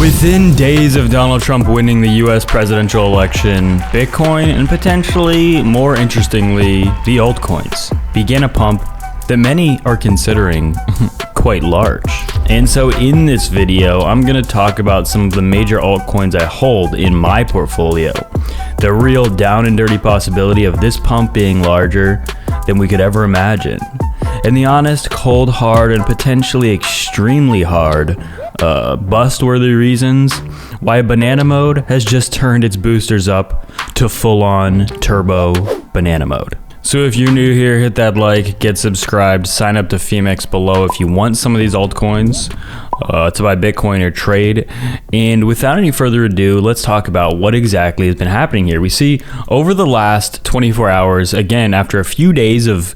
Within days of Donald Trump winning the US presidential election, Bitcoin and potentially, more interestingly, the altcoins began a pump that many are considering quite large. And so in this video, I'm going to talk about some of the major altcoins I hold in my portfolio. The real down and dirty possibility of this pump being larger than we could ever imagine. And the honest, cold, hard, and potentially extremely hard bust-worthy reasons why banana mode has just turned its boosters up to full-on turbo banana mode. So if you're new here, hit that like, get subscribed, sign up to Femex below if you want some of these altcoins to buy Bitcoin or trade. And without any further ado, let's talk about what exactly has been happening here. We see over the last 24 hours, again, after a few days of,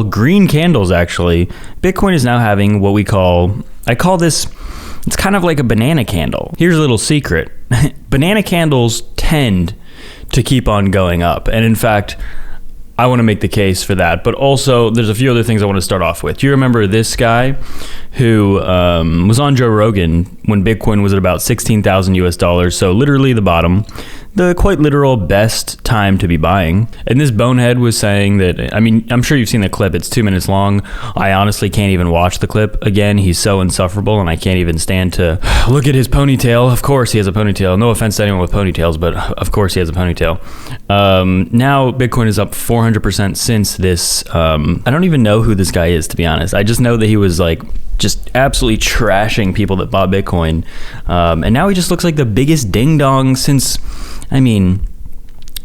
green candles actually, Bitcoin is now having what I call this, it's kind of like a banana candle. Here's a little secret. Banana candles tend to keep on going up. And in fact, I want to make the case for that, but also there's a few other things I want to start off with. Do you remember this guy who was on Joe Rogan when Bitcoin was at about 16,000 US dollars? So literally the bottom, the quite literal best time to be buying. And this bonehead was saying that, I mean, I'm sure you've seen the clip. It's 2 minutes long. I honestly can't even watch the clip again. He's so insufferable and I can't even stand to look at his ponytail. Of course he has a ponytail. No offense to anyone with ponytails, but of course he has a ponytail. Now Bitcoin is up 400% since this. I don't even know who this guy is, to be honest. I just know that he was like just absolutely trashing people that bought Bitcoin. And now he just looks like the biggest ding dong since, I mean,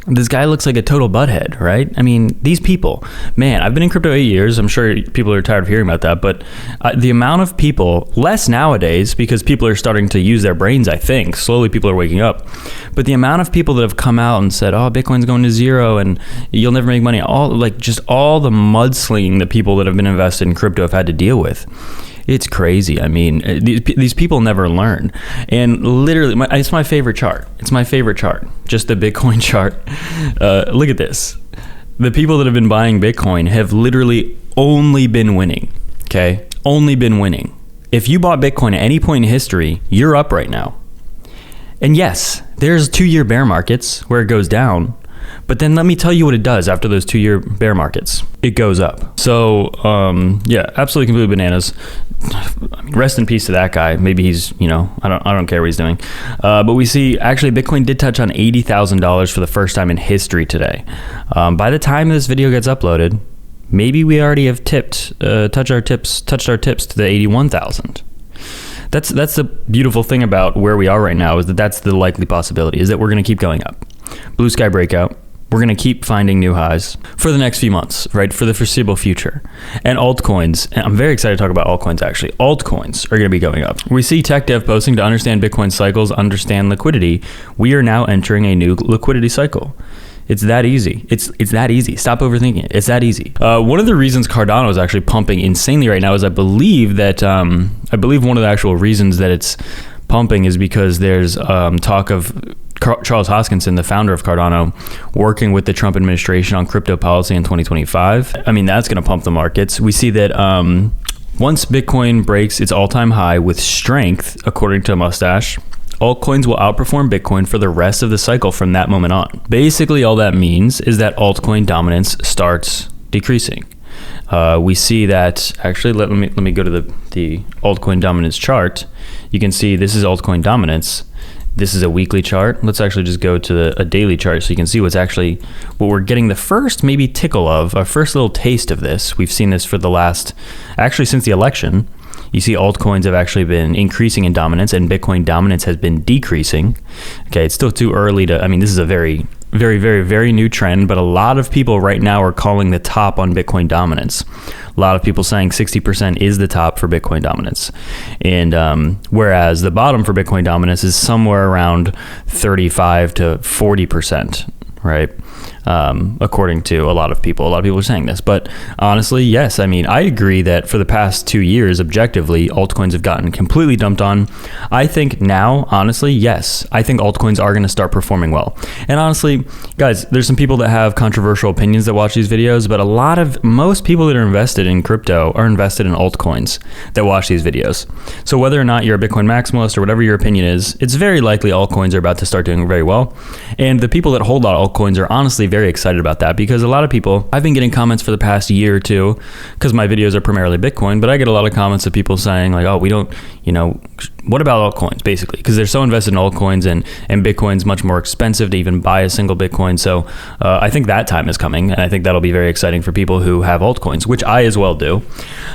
this guy looks like a total butthead, right? I mean, these people, man, I've been in crypto 8 years. I'm sure people are tired of hearing about that, but the amount of people, less nowadays because people are starting to use their brains, I think. Slowly people are waking up. But the amount of people that have come out and said, oh, Bitcoin's going to zero and you'll never make money, all the mudslinging that people that have been invested in crypto have had to deal with. It's crazy. I mean, these people never learn. And literally, it's my favorite chart. It's my favorite chart. Just the Bitcoin chart. Look at this. The people that have been buying Bitcoin have literally only been winning. Okay? Only been winning. If you bought Bitcoin at any point in history, you're up right now. And yes, there's 2-year bear markets where it goes down. But then let me tell you what it does after those 2-year bear markets. It goes up. So, yeah, absolutely completely bananas. I mean, rest in peace to that guy. Maybe he's, I don't care what he's doing. But we see actually Bitcoin did touch on $80,000 for the first time in history today. By the time this video gets uploaded, maybe we already have touched our tips to the 81,000. That's the beautiful thing about where we are right now is that that's the likely possibility, is that we're going to keep going up. Blue sky breakout. We're going to keep finding new highs for the next few months, right? For the foreseeable future. And altcoins, and I'm very excited to talk about altcoins actually. Altcoins are going to be going up. We see tech dev posting to understand Bitcoin cycles, understand liquidity. We are now entering a new liquidity cycle. It's that easy. It's that easy. Stop overthinking it. It's that easy. One of the reasons Cardano is actually pumping insanely right now is I believe one of the actual reasons that it's pumping is because there's talk of Charles Hoskinson, the founder of Cardano, working with the Trump administration on crypto policy in 2025. I mean, that's going to pump the markets. We see that once Bitcoin breaks its all-time high with strength, according to Mustache, altcoins will outperform Bitcoin for the rest of the cycle from that moment on. Basically, all that means is that altcoin dominance starts decreasing. We see that, actually, let me go to the altcoin dominance chart. You can see this is altcoin dominance. This is a weekly chart. Let's actually just go to a daily chart so you can see what we're getting the first maybe tickle of, our first little taste of this. We've seen this for since the election. You see altcoins have actually been increasing in dominance and Bitcoin dominance has been decreasing. Okay, it's still too early this is a very, very, very, very new trend, but a lot of people right now are calling the top on Bitcoin dominance. A lot of people saying 60% is the top for Bitcoin dominance. And whereas the bottom for Bitcoin dominance is somewhere around 35 to 40%. right? According to a lot of people are saying this, but honestly, yes. I mean, I agree that for the past 2 years, objectively, altcoins have gotten completely dumped on. I think now, honestly, yes, I think altcoins are going to start performing well. And honestly, guys, there's some people that have controversial opinions that watch these videos, but most people that are invested in crypto are invested in altcoins that watch these videos. So whether or not you're a Bitcoin maximalist or whatever your opinion is, it's very likely altcoins are about to start doing very well. And the people that hold altcoins are honestly very excited about that, because a lot of people, I've been getting comments for the past year or two, because my videos are primarily Bitcoin, but I get a lot of comments of people saying like, oh, we don't, what about altcoins, basically, because they're so invested in altcoins, and Bitcoin's much more expensive to even buy a single Bitcoin. So I think that time is coming, and I think that'll be very exciting for people who have altcoins, which I as well do.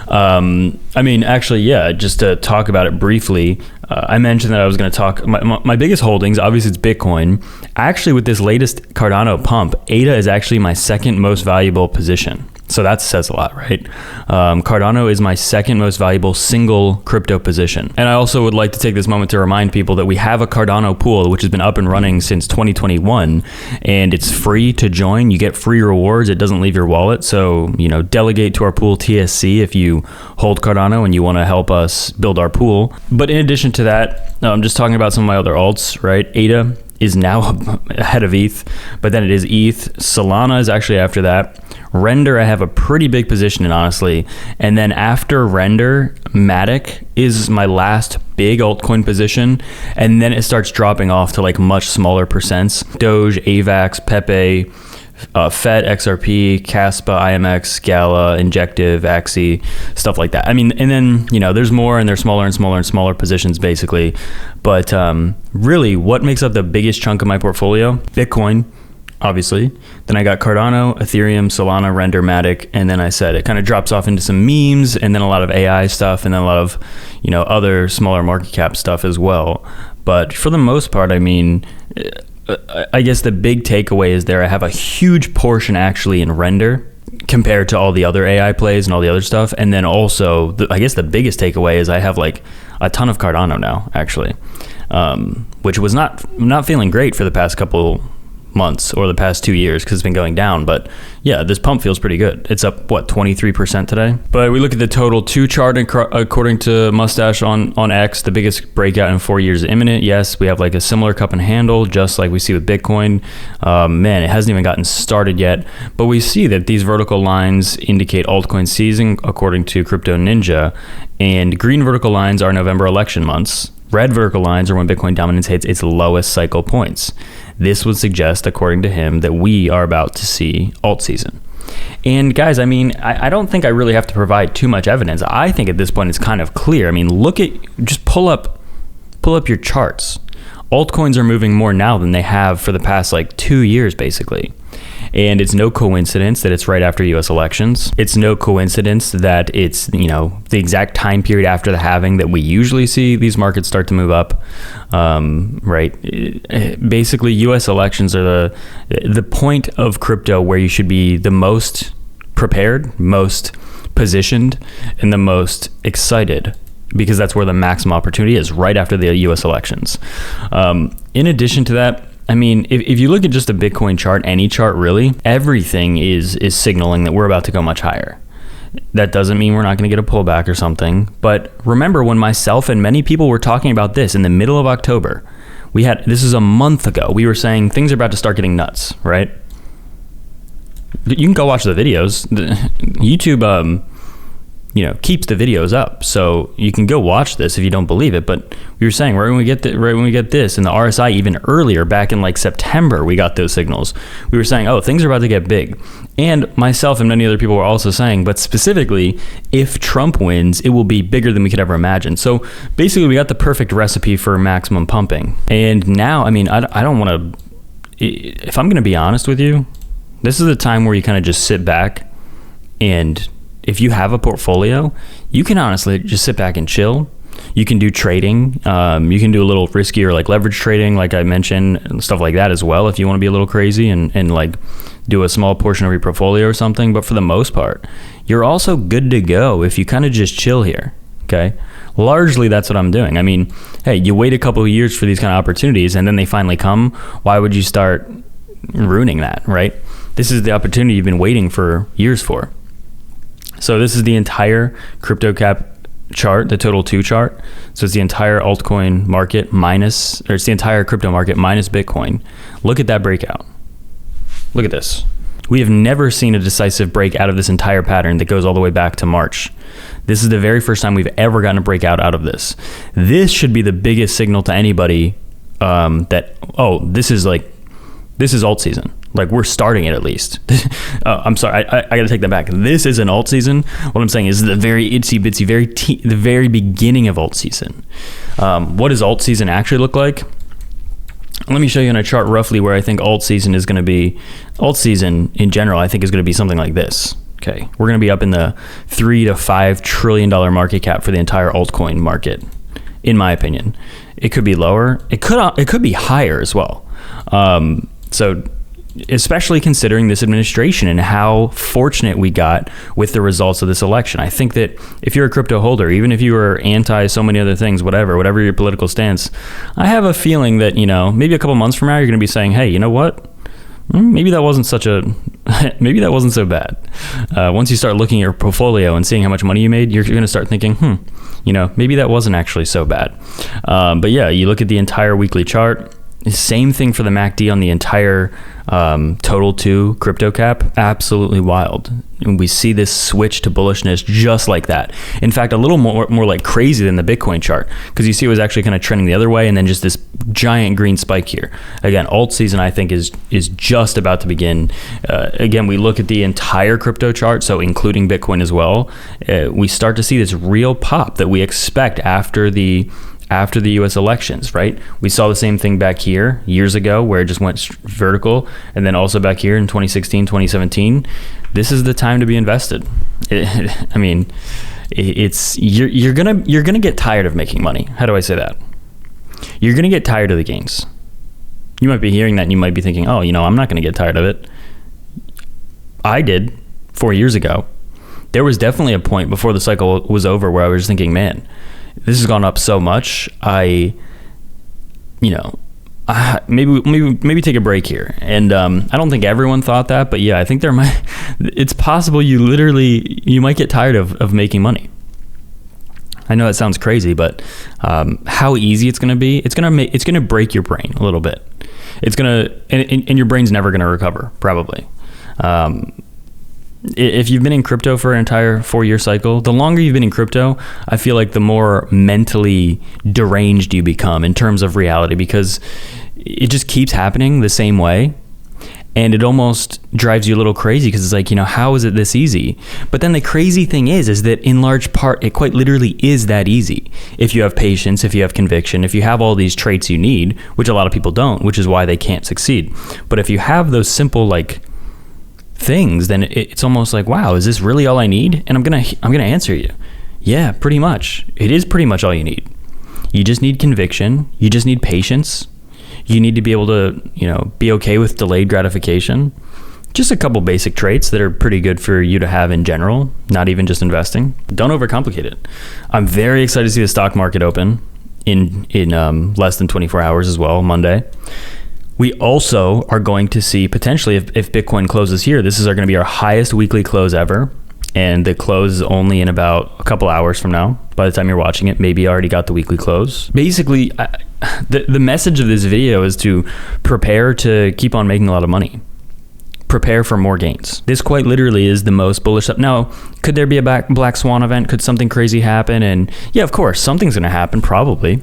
I mean, actually, yeah, just to talk about it briefly, I mentioned that I was going to talk, my biggest holdings, obviously it's Bitcoin. Actually, with this latest Cardano pump, ADA is actually my second most valuable position. So that says a lot, right? Cardano is my second most valuable single crypto position. And I also would like to take this moment to remind people that we have a Cardano pool, which has been up and running since 2021, and it's free to join. You get free rewards. It doesn't leave your wallet. So, delegate to our pool TSC if you hold Cardano and you want to help us build our pool. But in addition to that, I'm just talking about some of my other alts, right? ADA is now ahead of ETH, but then it is ETH. Solana is actually after that. Render, I have a pretty big position in, honestly. And then after Render, Matic is my last big altcoin position. And then it starts dropping off to like much smaller percents. Doge, AVAX, Pepe, FET, XRP, Caspa, IMX, Gala, Injective, Axie, stuff like that. I mean, and then, there's more, and they're smaller and smaller and smaller positions, basically. But really, what makes up the biggest chunk of my portfolio? Bitcoin, obviously. Then I got Cardano, Ethereum, Solana, Render, Matic, and then I said it kind of drops off into some memes, and then a lot of AI stuff, and then a lot of, other smaller market cap stuff as well. But for the most part, I mean, I guess the big takeaway is I have a huge portion actually in Render compared to all the other AI plays and all the other stuff. And then also, I guess the biggest takeaway is I have like a ton of Cardano now, actually, which was not feeling great for the past couple months or the past 2 years because it's been going down. But yeah, this pump feels pretty good. It's up, 23% today? But we look at the total 2 chart, according to Mustache on X, the biggest breakout in 4 years is imminent. Yes, we have like a similar cup and handle, just like we see with Bitcoin. Man, it hasn't even gotten started yet. But we see that these vertical lines indicate altcoin season, according to Crypto Ninja. And green vertical lines are November election months. Red vertical lines are when Bitcoin dominance hits its lowest cycle points. This would suggest, according to him, that we are about to see alt season. And guys, I mean, I don't think I really have to provide too much evidence. I think at this point it's kind of clear. I mean, just pull up your charts. Altcoins are moving more now than they have for the past 2 years, basically. And it's no coincidence that it's right after U.S. elections. It's no coincidence that it's, the exact time period after the halving that we usually see these markets start to move up, right? Basically, U.S. elections are the point of crypto where you should be the most prepared, most positioned, and the most excited, because that's where the maximum opportunity is, right after the U.S. elections. In addition to that, I mean, if you look at just a Bitcoin chart, any chart really, everything is signaling that we're about to go much higher. That doesn't mean we're not going to get a pullback or something. But remember when myself and many people were talking about this in the middle of October, this is a month ago, we were saying things are about to start getting nuts, right? You can go watch the videos. YouTube, keeps the videos up, so you can go watch this if you don't believe it. But we were saying right when we get this, and the RSI even earlier, back in September, we got those signals. We were saying, oh, things are about to get big. And myself and many other people were also saying, but specifically, if Trump wins, it will be bigger than we could ever imagine. So basically, we got the perfect recipe for maximum pumping. And now, I mean, I don't want to. If I'm going to be honest with you, this is a time where you kind of just sit back, and if you have a portfolio, you can honestly just sit back and chill. You can do trading. You can do a little riskier, leverage trading, like I mentioned, and stuff like that as well, if you want to be a little crazy and do a small portion of your portfolio or something. But for the most part, you're also good to go if you kind of just chill here, okay? Largely, that's what I'm doing. I mean, hey, you wait a couple of years for these kind of opportunities, and then they finally come. Why would you start ruining that, right? This is the opportunity you've been waiting for years for. So this is the entire crypto cap chart, the total 2 chart. So it's the entire altcoin market it's the entire crypto market minus Bitcoin. Look at that breakout. Look at this. We have never seen a decisive break out of this entire pattern that goes all the way back to March. This is the very first time we've ever gotten a breakout out of this. This should be the biggest signal to anybody that, oh, this is alt season. Like, we're starting it at least. I'm sorry, I gotta take that back. This isn't alt season. What I'm saying is the very itsy bitsy, the very beginning of alt season. What does alt season actually look like? Let me show you on a chart roughly where I think alt season is gonna be. Alt season in general, I think, is gonna be something like this. Okay, we're gonna be up in the $3 to $5 trillion market cap for the entire altcoin market, in my opinion. It could be lower. It could be higher as well. So, especially considering this administration and how fortunate we got with the results of this election. I think that if you're a crypto holder, even if you are anti so many other things, whatever your political stance, I have a feeling that, maybe a couple months from now, you're going to be saying, hey, you know what? Maybe that wasn't maybe that wasn't so bad. Once you start looking at your portfolio and seeing how much money you made, you're going to start thinking, maybe that wasn't actually so bad. But yeah, you look at the entire weekly chart. Same thing for the MACD on the entire total 2 crypto cap. Absolutely wild. And we see this switch to bullishness just like that. In fact, a little more like crazy than the Bitcoin chart, because you see it was actually kind of trending the other way, and then just this giant green spike here. Again, alt season, I think, is just about to begin. Again, we look at the entire crypto chart, so including Bitcoin as well. We start to see this real pop that we expect after the US elections, right? We saw the same thing back here years ago where it just went vertical, and then also back here in 2016, 2017. This is the time to be invested. You're gonna get tired of making money. How do I say that? You're gonna get tired of the gains. You might be hearing that and you might be thinking, oh, I'm not gonna get tired of it. I did 4 years ago. There was definitely a point before the cycle was over where I was thinking, man, this has gone up so much. Maybe take a break here. And I don't think everyone thought that, but yeah, I think it's possible you might get tired of making money. I know that sounds crazy, but how easy it's going to be, it's going to break your brain a little bit. It's going to, and your brain's never going to recover, probably. If you've been in crypto for an entire 4-year cycle, the longer you've been in crypto, I feel like the more mentally deranged you become in terms of reality, because it just keeps happening the same way. And it almost drives you a little crazy, because it's like, how is it this easy? But then the crazy thing is that in large part, it quite literally is that easy. If you have patience, if you have conviction, if you have all these traits you need, which a lot of people don't, which is why they can't succeed. But if you have those simple, things, then it's almost like, wow, is this really all I need? And I'm gonna answer you, yeah, pretty much. It is pretty much all you need. You just need conviction. You just need patience. You need to be able to, be okay with delayed gratification. Just a couple basic traits that are pretty good for you to have in general, not even just investing. Don't overcomplicate it. I'm very excited to see the stock market open in less than 24 hours as well, Monday. We also are going to see potentially, if Bitcoin closes here, this is going to be our highest weekly close ever. And the close is only in about a couple hours from now. By the time you're watching it, maybe you already got the weekly close. Basically, the message of this video is to prepare to keep on making a lot of money. Prepare for more gains. This quite literally is the most bullish. Now, could there be a black swan event? Could something crazy happen? And yeah, of course, something's going to happen, probably.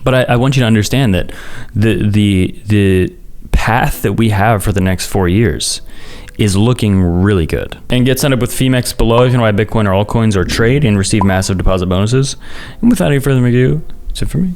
But I want you to understand that the path that we have for the next 4 years is looking really good. And get signed up with Femex below if you want to buy Bitcoin or altcoins or trade and receive massive deposit bonuses. And without any further ado, that's it for me.